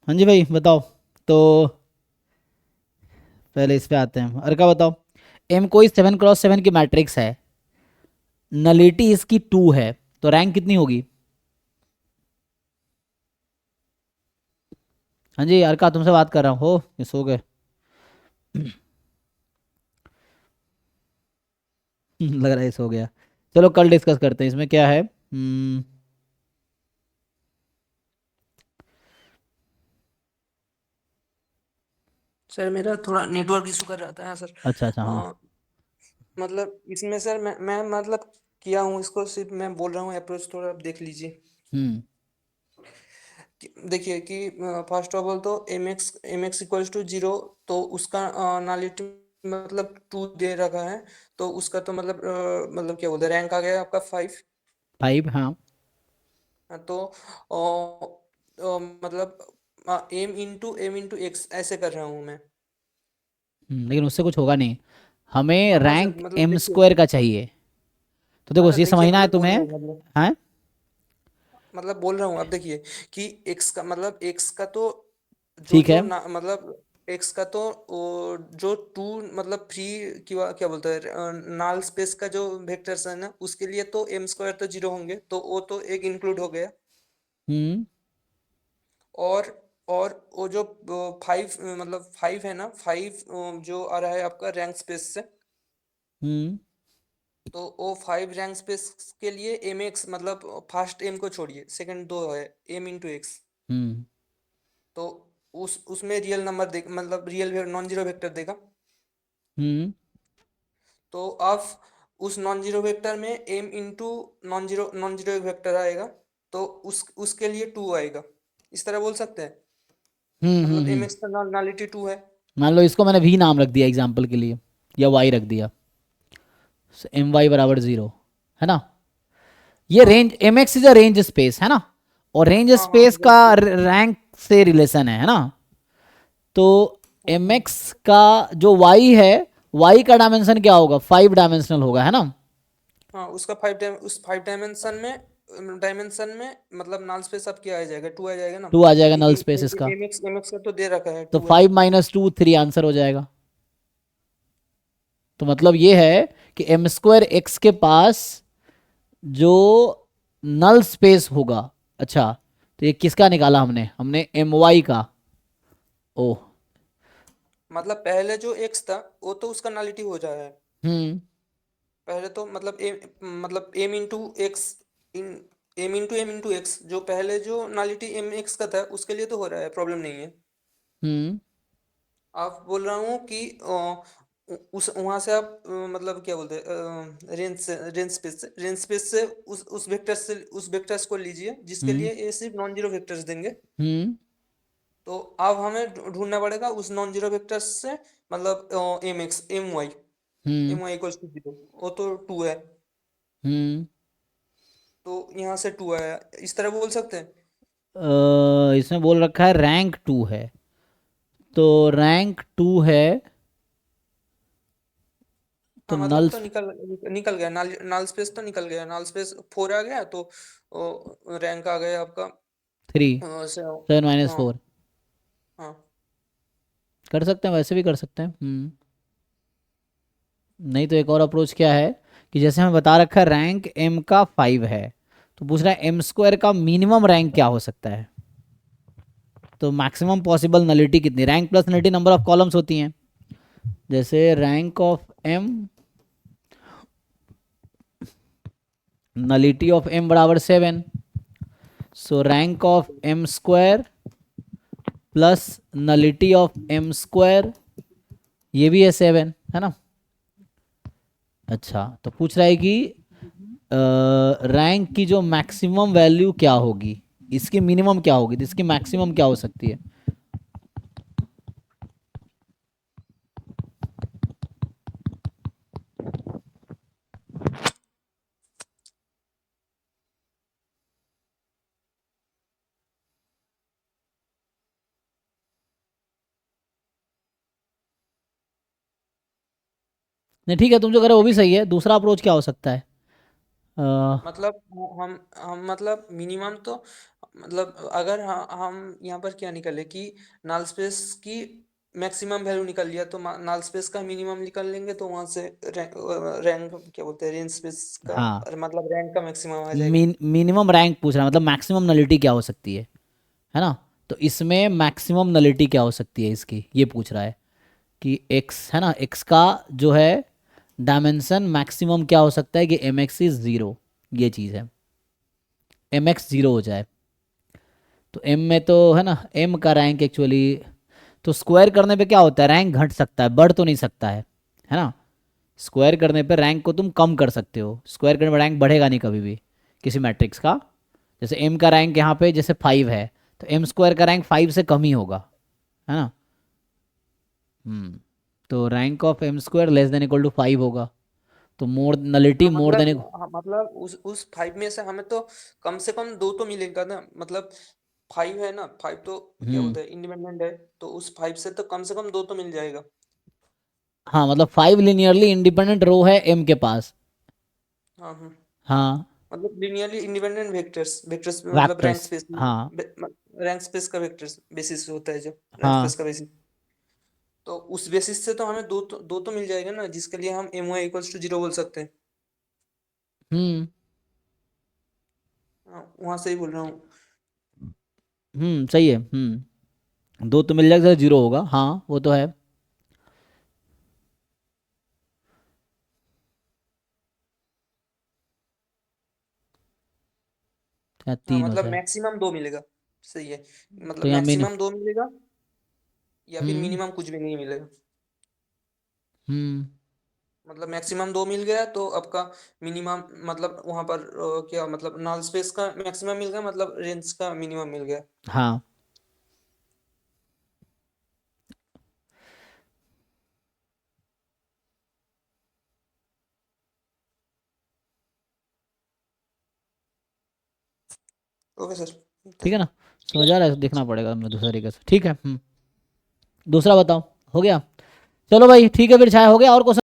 हाँ जी भाई बताओ। तो पहले इस पे आते हैं, और क्या बताओ। एम कोई 7x7 की मैट्रिक्स है, नलिटी इसकी 2 है, तो रैंक कितनी होगी? हाँ जी यार, का तुमसे बात कर रहा हूँ, हो ये सो गए? लग रहा है सो गया। चलो कल डिस्कस करते हैं, इसमें क्या है। सर मेरा थोड़ा नेटवर्क इशू कर रहा था हाँ सर। अच्छा अच्छा, हाँ। अ, मतलब इसमें सर मैं मतलब किया हूँ इसको, सिर्फ मैं बोल रहा हूँ अप्रोच थोड़ा आप देख लीजिए। हम्म देखिए कि फर्स्ट ऑफ ऑल तो M X equals to zero, तो उसका नालिटी मतलब टू दे रखा है। तो उसका तो मतलब क्या बोलते हैं, रैंक आ गया आपका 5। 5, हाँ। तो मतलब एम इंटू एक्स ऐसे कर रहा हूँ मैं। लेकिन उससे कुछ होगा नहीं, हमें हाँ सर, रैंक मतलब एम देखिए। स्क्वायर का चाहिए। तो देखो हाँ सर ये देखिए, समझना है मतलब बोल तुम्हें। रहा हूँ हाँ। मतलब बोल रहा हूँ अब देखिए कि एक्स का मतलब एक्स का तो जो ठीक जो है। ना मतलब एक्स का तो जो टू मतलब फ्री क्या क्या बोलते हैं नाल स्पेस का जो वेक्टर्स है ना, उसके लिए तो एम स्क्वायर तो जीरो होंगे, तो वो तो एक इंक्लूड हो गया। हम्म और और वो जो 5 मतलब 5 है ना, 5 जो आ रहा है आपका रैंक स्पेस से। हम्म तो वो 5 रैंक स्पेस के लिए एम एक्स मतलब फर्स्ट एम को छोड़िए, सेकंड दो है एम इंटू एक्स। हम्म तो उसमें रियल नंबर दे मतलब रियल नॉन जीरो वेक्टर देगा। हम्म तो आप उस नॉन जीरो वेक्टर में M into non zero vector आएगा। तो उसके लिए टू आएगा, इस तरह बोल सकते हैं। मतलब एम हम्म। एक्स का नॉर्मलिटी टू है। मान लो इसको मैंने वी नाम रख दिया एग्जाम्पल के लिए, या वाई रख दिया, एम वाई बराबर 0, है ना। ये हाँ range M X is a range space, है ना। और रेंज हाँ हाँ स्पेस का बिल्कुल। रैंक से रिलेशन है ना। तो हाँ एम हाँ एक्स का जो वाई है, वाई का डायमेंशन क्या होगा? 5 डायमेंशनल होगा, है ना। हाँ, उसका उस 5 डायमेंशन में मतलब नल स्पेस अब क्या आ जाएगा, टू आ जाएगा ना। 2 आ जाएगा क्योंकि नल स्पेस इसका। एम एक्स का तो दे रखा है तो टू है। 5 - 2 3 आंसर हो जाएगा। तो मतलब ये है कि एम स्क्वायर एक्स के पास जो नल स्पेस होगा। अच्छा, तो ये किसका निकाला हमने? हमने एम वाई का। ओह। मतलब पहले जो एक्स था वो तो उसका नलिटी हो जा रहा है। हम्म पहले तो मतलब M into X in M into X जो पहले जो नालिटी एम एक्स का था उसके लिए तो हो रहा है, प्रॉब्लम नहीं है। हम्म आप बोल रहा हूँ कि उस वहां से आप मतलब क्या बोलते हैं रेंज स्पेस से उस वेक्टर्स को लीजिए जिसके हम्म लिए ये सिर्फ नॉन जीरो वेक्टर्स देंगे। हम्म तो अब हमें ढूंढना पड़ेगा उस नॉन जीरो वेक्टर्स से मतलब hmm M Y equals to zero, वो तो टू है। हम्म तो यहाँ से टू आया, इस तरह बोल सकते हैं। इसमें बोल रखा है रैंक 2 है, तो रैंक 2 है, तो हाँ मतलब नल तो निकल निकल गया, नाल स्पेस तो निकल गया, नाल स्पेस 4 आ गया तो रैंक आ गया आपका 3, से। 7 - 4। हाँ हाँ। कर सकते हैं, वैसे भी कर सकते हैं। नहीं तो एक और अप्रोच क्या है, कि जैसे हमें बता रखा है रैंक एम का 5 है, तो पूछ रहा है एम स्क्वायर का मिनिमम रैंक क्या हो सकता है। तो मैक्सिमम पॉसिबल नलिटी कितनी? Rank plus nullity number of columns होती हैं। जैसे rank of M, nullity of M बराबर 7, so rank of M square plus nullity of M square, ये भी है 7, है ना। अच्छा, तो पूछ रहा है कि रैंक की जो मैक्सिमम वैल्यू क्या होगी, इसकी मिनिमम क्या होगी, तो इसकी मैक्सिमम क्या हो सकती है। नहीं ठीक है, तुम जो कह रहे हो वो भी सही है। दूसरा अप्रोच क्या हो सकता है? मतलब हम मतलब मिनिमम तो मतलब अगर हम यहाँ पर क्या निकाले कि नल स्पेस की मैक्सिमम वैल्यू निकल लिया तो नल स्पेस का मिनिमम निकल लेंगे तो वहां से रैंक क्या बोलते हैं रेंज स्पेस का हाँ, मतलब रैंक का मैक्सिमम आ जाएगा। मिनिमम रैंक पूछ रहा है, मतलब मैक्सिमम नलिटी क्या हो सकती है ना। तो इसमें मैक्सिमम नलिटी क्या हो सकती है इसकी, ये पूछ रहा है कि एक्स है ना, एक्स का जो है डायमेंशन मैक्सिमम क्या हो सकता है कि एम एक्स इज ज़ीरो, ये चीज़ है, एम एक्स ज़ीरो हो जाए। तो एम में तो है ना, एम का रैंक एक्चुअली, तो स्क्वायर करने पे क्या होता है, रैंक घट सकता है, बढ़ तो नहीं सकता है ना। स्क्वायर करने पे रैंक को तुम कम कर सकते हो, स्क्वायर करने पे रैंक बढ़ेगा नहीं कभी भी किसी मैट्रिक्स का। जैसे एम का रैंक यहाँ पे जैसे 5 है, तो एम स्क्वायर का रैंक 5 से कम ही होगा, है ना। हम्म तो rank of M square less than equal to 5 होगा, तो मोर नलिटी हाँ मोर मतलब, देन। हाँ मतलब उस 5 में से हमें तो कम से कम 2 तो मिलेगा ना, मतलब 5 है ना, 5 तो क्या हम्म बोलते हैं इंडिपेंडेंट है, तो उस 5 से तो कम से कम 2 तो मिल जाएगा। हाँ, मतलब 5 लिनियरली इंडिपेंडेंट रो है एम के पास। हाँ हाँ, हाँ, मतलब लिनियरली इंडिपेंडेंट वेक्टर्स वेक्टर्स मतलब रैंक वैक्टर्स। स्पेस हाँ रैंक स्पेस का वेक्टर्स बेसिस होता है जो रैंक हाँ। स्पेस का बेसिस, तो उस बेसिस से तो हमें दो तो मिल जाएगा ना, जिसके लिए हम एम वाई इक्वल्स टू 0 बोल सकते हैं। हम्म वहां से ही बोल रहा हूँ। सही है। दो तो मिल जाएगा, जीरो होगा, हाँ वो तो है। या हाँ तीन हो मतलब जाए। मैक्सिमम 2 मिलेगा, सही है, तो मतलब यहाँ मिन मैक्सिमम 2 मिलेगा या फिर हम्म मिनिमम कुछ भी नहीं मिलेगा। हम्म मतलब मैक्सिमम 2 मिल गया तो आपका मिनिमम मतलब वहां पर क्या मतलब नल स्पेस का मैक्सिमम मिल गया, मतलब रेंज का मिनिमम मिल गया। हाँ। Okay sir. ठीक है ना, समझ आ रहा है, देखना पड़ेगा हमें दूसरे तरीके से, ठीक है। दूसरा बताओ, हो गया। चलो भाई ठीक है, फिर छाया हो गया और क्वेश्चन